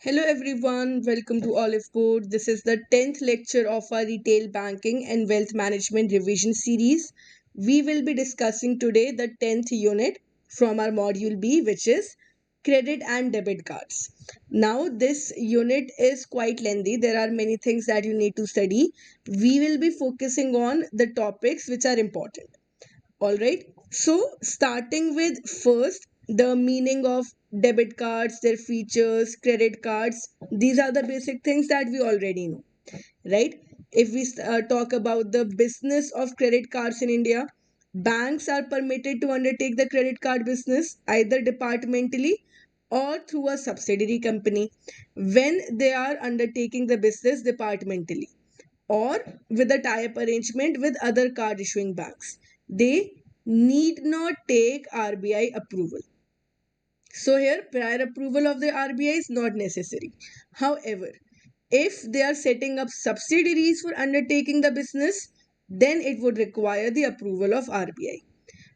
Hello everyone, welcome to Oliveboard. This is the 10th lecture of our Retail Banking and Wealth Management Revision series. We will be discussing today the 10th unit from our Module B, which is Credit and Debit Cards. Now, this unit is quite lengthy. There are many things that you need to study. We will be focusing on the topics which are important. All right. So, starting with first, the meaning of debit cards, their features, credit cards. These are the basic things that we already know, right? If we talk about the business of credit cards in India, banks are permitted to undertake the credit card business either departmentally or through a subsidiary company when they are undertaking the business departmentally or with a tie-up arrangement with other card issuing banks. They need not take RBI approval. So here prior approval of the RBI is not necessary. However, if they are setting up subsidiaries for undertaking the business, then it would require the approval of RBI.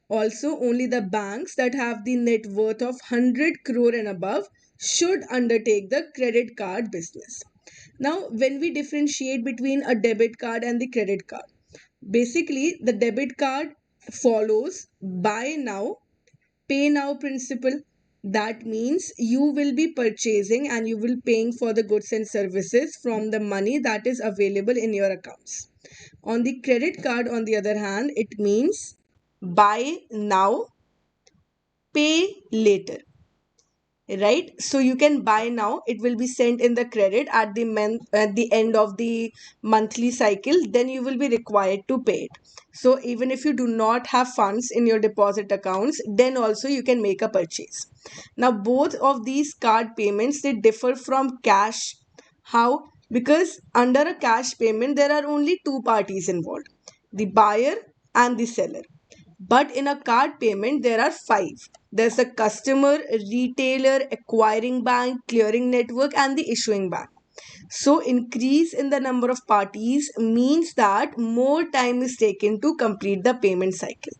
Also, only the banks that have the net worth of 100 crore and above should undertake the credit card business. Now, when we differentiate between a debit card and the credit card, basically the debit card follows buy now, pay now principle. That means you will be purchasing and you will paying for the goods and services from the money that is available in your accounts. On the credit card, on the other hand, it means buy now, pay later, right? So you can buy now, it will be sent in the credit at the end of the monthly cycle, then you will be required to pay it. So even if you do not have funds in your deposit accounts, then also you can make a purchase. Now both of these card payments, they differ from cash. How? Because under a cash payment there are only two parties involved, the buyer and the seller. But in a card payment, there are five. There's the customer, retailer, acquiring bank, clearing network, and the issuing bank. So, increase in the number of parties means that more time is taken to complete the payment cycle.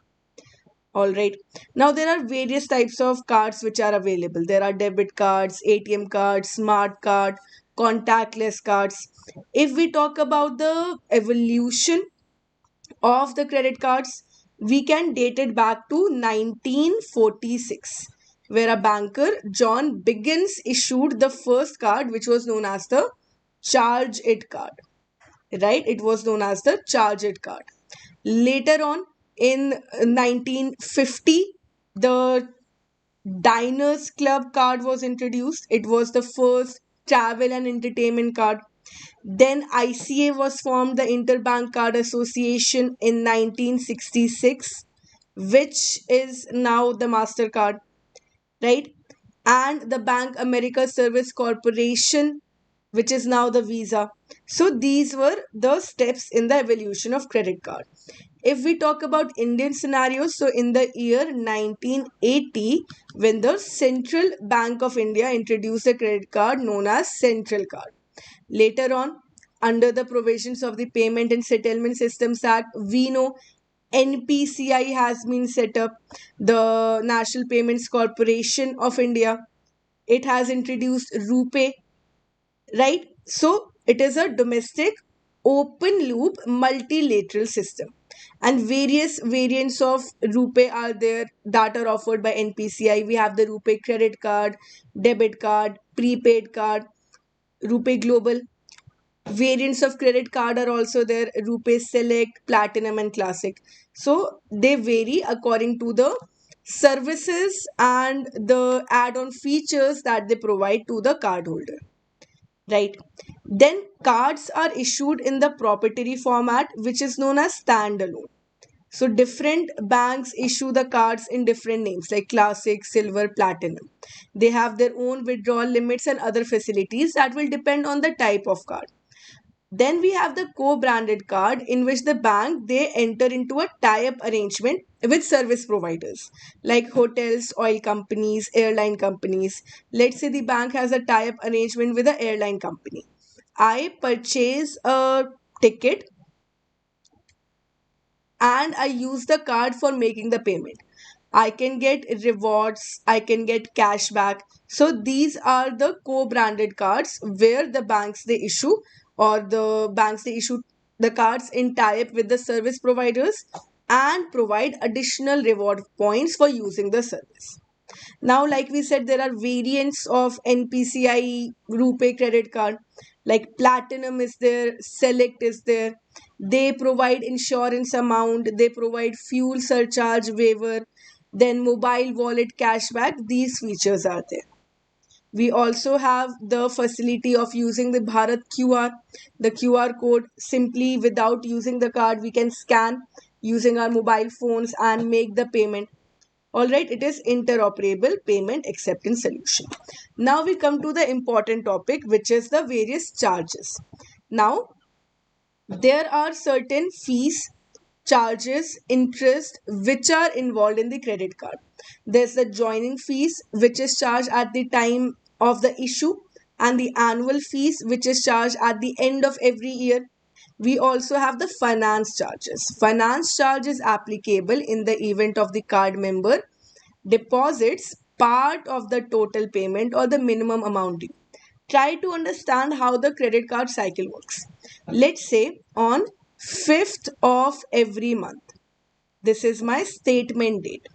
All right. Now, there are various types of cards which are available. There are debit cards, ATM cards, smart card, contactless cards. If we talk about the evolution of the credit cards, we can date it back to 1946, where a banker, John Biggins, issued the first card, which was known as the Charge It card. Right? It was known as the Charge It card. Later on, in 1950, the Diners Club card was introduced. It was the first travel and entertainment card. Then ICA was formed, the Interbank Card Association, in 1966, which is now the MasterCard, right? And the Bank America Service Corporation, which is now the Visa. So these were the steps in the evolution of credit card. If we talk about Indian scenarios, so in the year 1980, when the Central Bank of India introduced a credit card known as Central Card. Later on, under the provisions of the Payment and Settlement Systems Act, we know NPCI has been set up, the National Payments Corporation of India. It has introduced RuPay, right? So it is a domestic open loop multilateral system. And various variants of RuPay are there that are offered by NPCI. We have the RuPay credit card, debit card, prepaid card, RuPay Global. Variants of credit card are also there, RuPay Select, Platinum, and Classic. So they vary according to the services and the add-on features that they provide to the cardholder, right? Then cards are issued in the proprietary format, which is known as standalone. So different banks issue the cards in different names like Classic, Silver, Platinum. They have their own withdrawal limits and other facilities that will depend on the type of card. Then we have the co-branded card, in which the bank, they enter into a tie-up arrangement with service providers like hotels, oil companies, airline companies. Let's say the bank has a tie-up arrangement with an airline company. I purchase a ticket and I use the card for making the payment. I can get rewards, I can get cashback. So these are the co-branded cards where the banks they issue, or the banks they issue the cards in tie-up with the service providers and provide additional reward points for using the service. Now, like we said, there are variants of NPCI RuPay credit card, like Platinum is there, Select is there. They provide insurance amount, they provide fuel surcharge waiver, then mobile wallet cashback. These features are there. We also have the facility of using the Bharat QR, the QR code. Simply without using the card, we can scan using our mobile phones and make the payment. All right, it is interoperable payment acceptance solution. Now we come to the important topic, which is the various charges. Now, there are certain fees, charges, interest which are involved in the credit card. There's the joining fees, which is charged at the time of the issue, and the annual fees, which is charged at the end of every year. We also have the finance charges. Finance charge is applicable in the event of the card member deposits part of the total payment or the minimum amount due. Try to understand how the credit card cycle works. Let's say on 5th of every month. This is my statement date.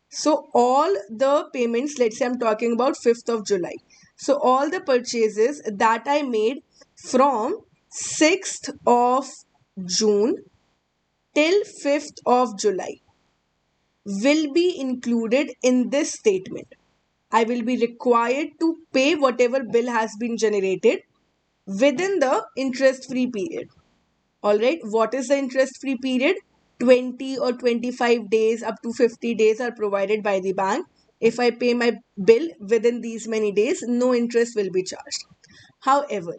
So all the payments, let's say I'm talking about 5th of July. So all the purchases that I made from 6th of June till 5th of July will be included in this statement. I will be required to pay whatever bill has been generated within the interest free period. Alright, what is the interest free period? 20 or 25 days up to 50 days are provided by the bank. If I pay my bill within these many days, no interest will be charged. However,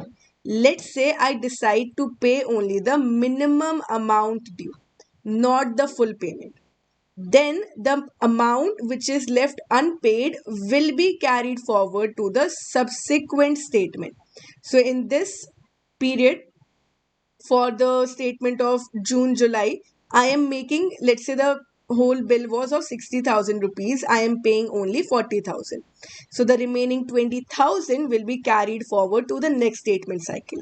let's say I decide to pay only the minimum amount due, not the full payment. Then the amount which is left unpaid will be carried forward to the subsequent statement. So in this period, for the statement of June, July, I am making, let's say the whole bill was of 60,000 rupees. I am paying only 40,000. So the remaining 20,000 will be carried forward to the next statement cycle.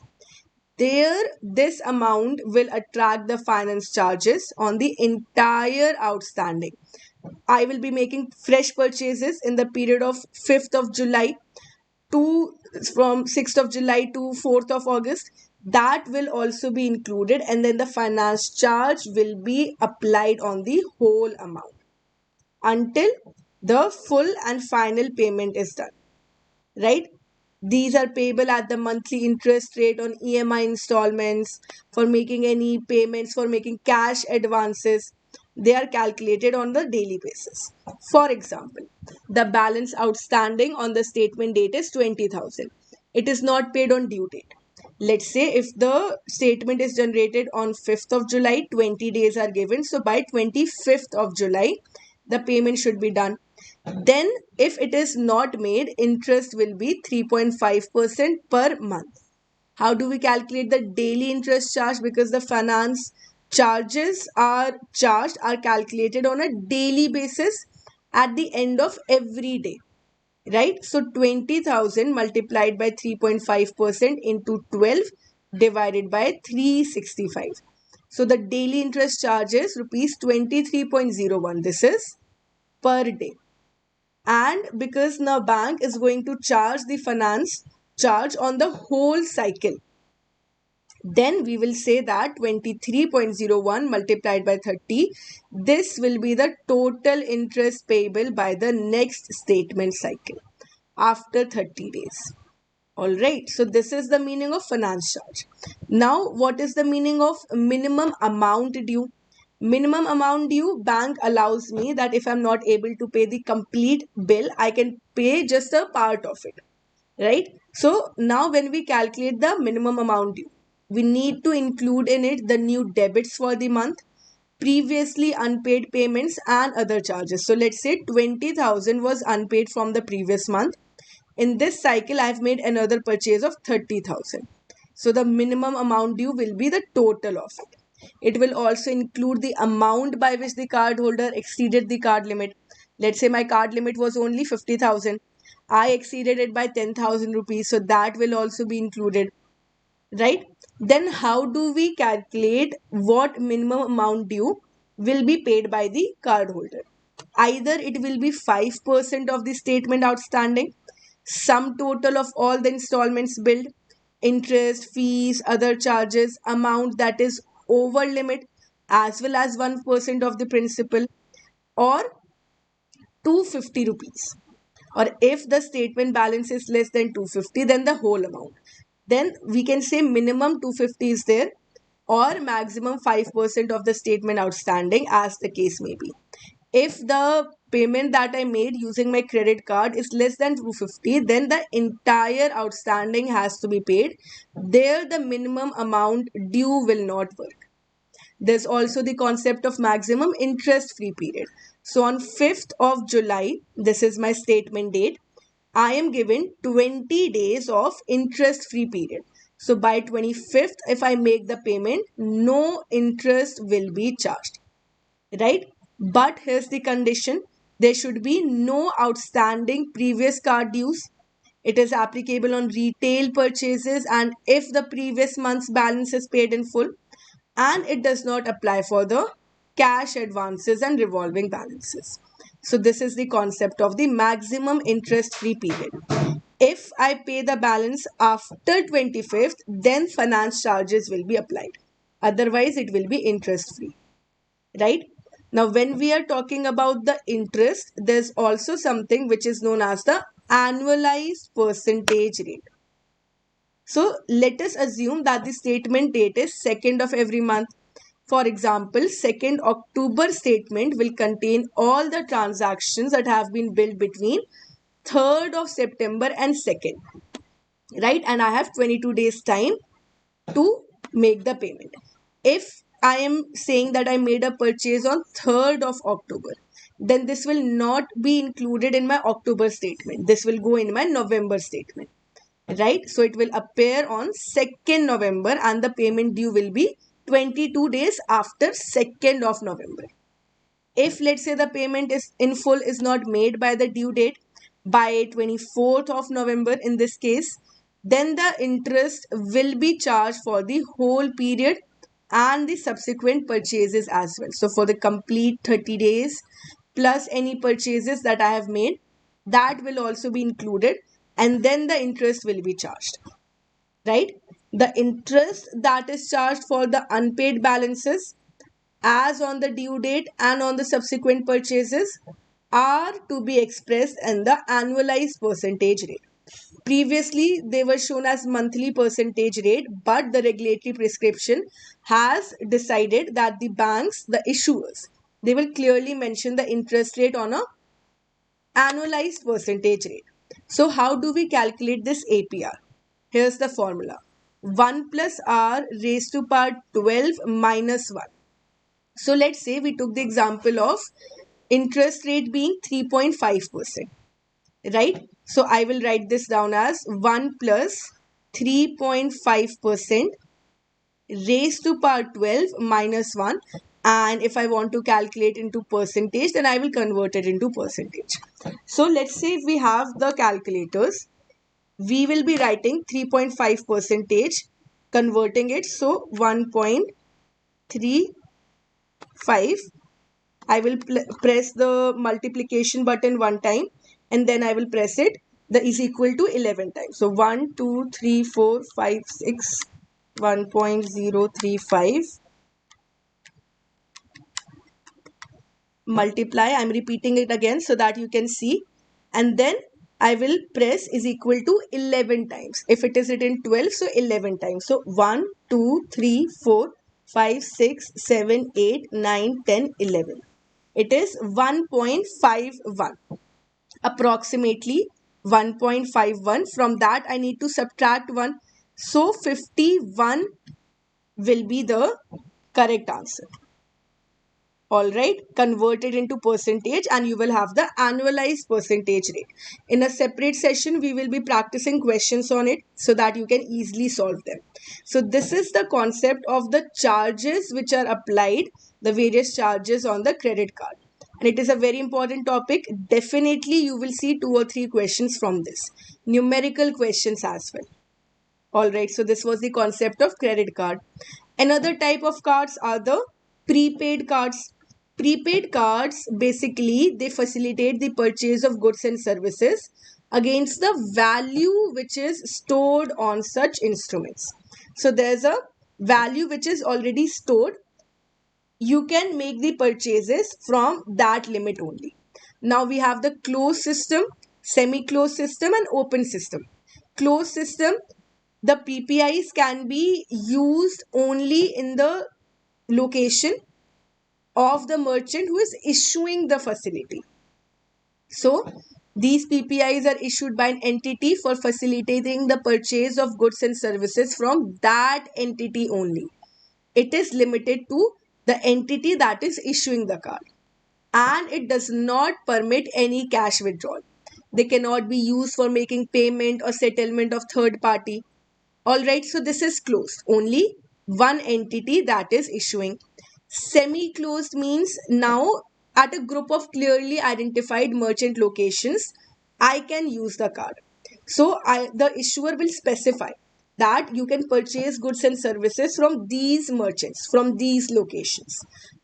There, this amount will attract the finance charges on the entire outstanding. I will be making fresh purchases in the period of 5th of July to from 6th of July to 4th of August. That will also be included, and then the finance charge will be applied on the whole amount until the full and final payment is done. Right? These are payable at the monthly interest rate on EMI installments, for making any payments, for making cash advances. They are calculated on the daily basis. For example, the balance outstanding on the statement date is 20,000. It is not paid on due date. Let's say if the statement is generated on 5th of July, 20 days are given. So by 25th of July, the payment should be done. Then if it is not made, interest will be 3.5% per month. How do we calculate the daily interest charge? Because the finance charges are calculated on a daily basis at the end of every day. Right? So 20,000 multiplied by 3.5% into 12 divided by 365. So the daily interest charge is rupees 23.01. This is per day. And because now bank is going to charge the finance charge on the whole cycle, then we will say that 23.01 multiplied by 30, this will be the total interest payable by the next statement cycle after 30 days. Alright, so this is the meaning of finance charge. Now, what is the meaning of minimum amount due? Minimum amount due, bank allows me that if I'm not able to pay the complete bill, I can pay just a part of it. Right? So now when we calculate the minimum amount due, we need to include in it the new debits for the month, previously unpaid payments and other charges. So let's say 20,000 was unpaid from the previous month. In this cycle, I've made another purchase of 30,000. So the minimum amount due will be the total of it. It will also include the amount by which the cardholder exceeded the card limit. Let's say my card limit was only 50,000. I exceeded it by 10,000 rupees. So that will also be included, right? Then how do we calculate what minimum amount due will be paid by the cardholder? Either it will be 5% of the statement outstanding, sum total of all the installments billed, interest, fees, other charges, amount that is over limit, as well as 1% of the principal, or 250 rupees. Or if the statement balance is less than 250, then the whole amount. Then we can say minimum 250 is there, or maximum 5% of the statement outstanding, as the case may be. If the payment that I made using my credit card is less than 250, then the entire outstanding has to be paid. There, the minimum amount due will not work. There's also the concept of maximum interest free period. So on 5th of July, this is my statement date, I am given 20 days of interest free period. So by 25th, if I make the payment, no interest will be charged, right? But here's the condition: there should be no outstanding previous card dues. It is applicable on retail purchases and if the previous month's balance is paid in full, and it does not apply for the cash advances and revolving balances. So this is the concept of the maximum interest free period. If I pay the balance after 25th, then finance charges will be applied. Otherwise, it will be interest free, right? Now, when we are talking about the interest, there's also something which is known as the annualized percentage rate. So let us assume that the statement date is 2nd of every month. For example, 2nd October statement will contain all the transactions that have been billed between 3rd of September and 2nd, right? And I have 22 days time to make the payment. If I am saying that I made a purchase on 3rd of October, then this will not be included in my October statement. This will go in my November statement, right? So it will appear on 2nd November and the payment due will be 22 days after 2nd of November. If let's say the payment is in full is not made by the due date, by 24th of November in this case, then the interest will be charged for the whole period and the subsequent purchases as well. So for the complete 30 days plus any purchases that I have made, that will also be included, and then the interest will be charged, right? The interest that is charged for the unpaid balances as on the due date and on the subsequent purchases are to be expressed in the annualized percentage rate. Previously, they were shown as monthly percentage rate, but the regulatory prescription has decided that the banks, the issuers, they will clearly mention the interest rate on a annualized percentage rate. So how do we calculate this APR? Here's the formula. 1 plus R raised to power 12 minus 1. So let's say we took the example of interest rate being 3.5%, right? So I will write this down as 1 plus 3.5% raised to power 12 minus 1. And if I want to calculate into percentage, then I will convert it into percentage. So let's say if we have the calculators, we will be writing 3.5 percentage, converting it. So 1.35. I will press the multiplication button one time and then I will press it. The is equal to 11 times. So 1, 2, 3, 4, 5, 6, 1.035 multiply. I'm repeating it again so that you can see. And then I will press is equal to 11 times. If it is written 12, so 11 times. So 1, 2, 3, 4, 5, 6, 7, 8, 9, 10, 11. It is 1.51. Approximately 1.51. From that, I need to subtract 1. So 51 will be the correct answer. All right, convert it into percentage and you will have the annualized percentage rate. In a separate session we will be practicing questions on it so that you can easily solve them. So this is the concept of the charges which are applied, the various charges on the credit card, and it is a very important topic. Definitely you will see 2 or 3 questions from this, numerical questions as well. All right, so this was the concept of credit card. Another type of cards are the prepaid cards. Prepaid cards basically they facilitate the purchase of goods and services against the value which is stored on such instruments. So there's a value which is already stored. You can make the purchases from that limit only. Now we have the closed system, semi-closed system and open system. Closed system, the PPIs can be used only in the location of the merchant who is issuing the facility. So these PPIs are issued by an entity for facilitating the purchase of goods and services from that entity only. It is limited to the entity that is issuing the card, and it does not permit any cash withdrawal. They cannot be used for making payment or settlement of third party. Alright, so this is closed. Only one entity that is issuing. Semi-closed means now at a group of clearly identified merchant locations, I can use the card. So the issuer will specify that you can purchase goods and services from these merchants, from these locations.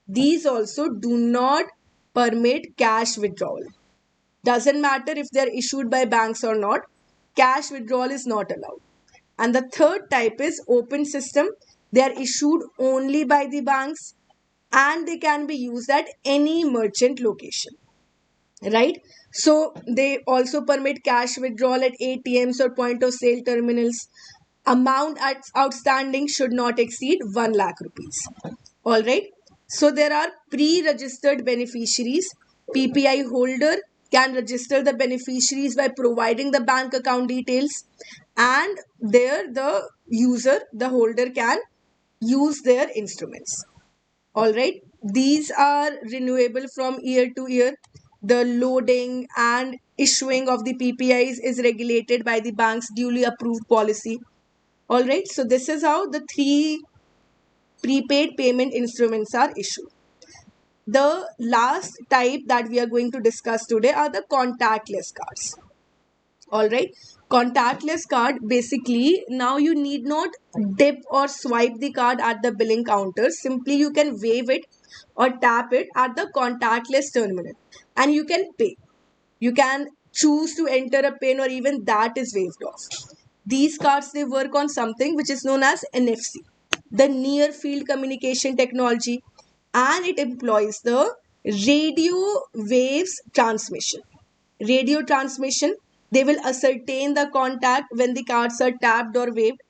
These also do not permit cash withdrawal. Doesn't matter if they are issued by banks or not, cash withdrawal is not allowed. And the third type is open system. They are issued only by the banks and they can be used at any merchant location. Right? So they also permit cash withdrawal at ATMs or point of sale terminals. Amount outstanding should not exceed 1 lakh rupees. All right. So there are pre-registered beneficiaries. PPI holder can register the beneficiaries by providing the bank account details, and there the user, the holder, can use their instruments. All right. These are renewable from year to year. The loading and issuing of the PPIs is regulated by the bank's duly approved policy. All right. So this is how the 3 prepaid payment instruments are issued. The last type that we are going to discuss today are the contactless cards. All right, contactless card, basically now you need not dip or swipe the card at the billing counter. Simply you can wave it or tap it at the contactless terminal and you can pay. You can choose to enter a pin or even that is waived off. These cards, they work on something which is known as NFC, the near field communication technology, and it employs the radio waves transmission. Radio transmission, they will ascertain the contact when the cards are tapped or waved.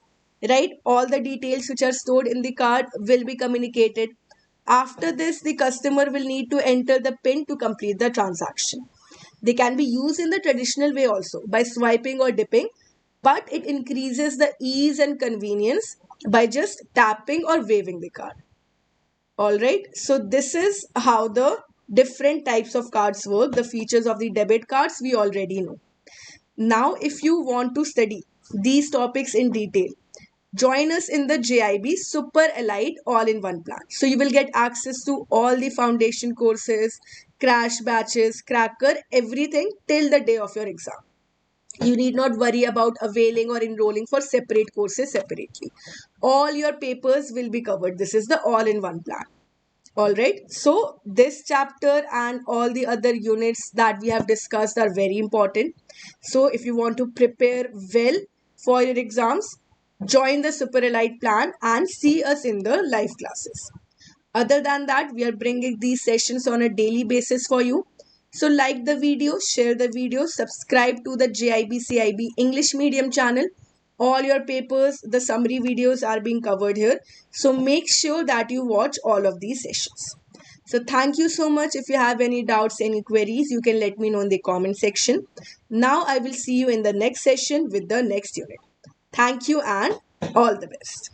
Right, all the details which are stored in the card will be communicated. After this, the customer will need to enter the pin to complete the transaction. They can be used in the traditional way also by swiping or dipping, but it increases the ease and convenience by just tapping or waving the card. All right, so this is how the different types of cards work. The features of the debit cards we already know. Now, if you want to study these topics in detail, join us in the JAIIB Super Elite all-in-one plan. So you will get access to all the foundation courses, crash batches, cracker, everything till the day of your exam. You need not worry about availing or enrolling for separate courses separately. All your papers will be covered. This is the all-in-one plan. All right. So this chapter and all the other units that we have discussed are very important. So if you want to prepare well for your exams, join the Super Elite plan and see us in the live classes. Other than that, we are bringing these sessions on a daily basis for you. So like the video, share the video, subscribe to the JAIIB CAIIB English Medium channel. All your papers, the summary videos are being covered here. So make sure that you watch all of these sessions. So thank you so much. If you have any doubts, any queries, you can let me know in the comment section. Now I will see you in the next session with the next unit. Thank you and all the best.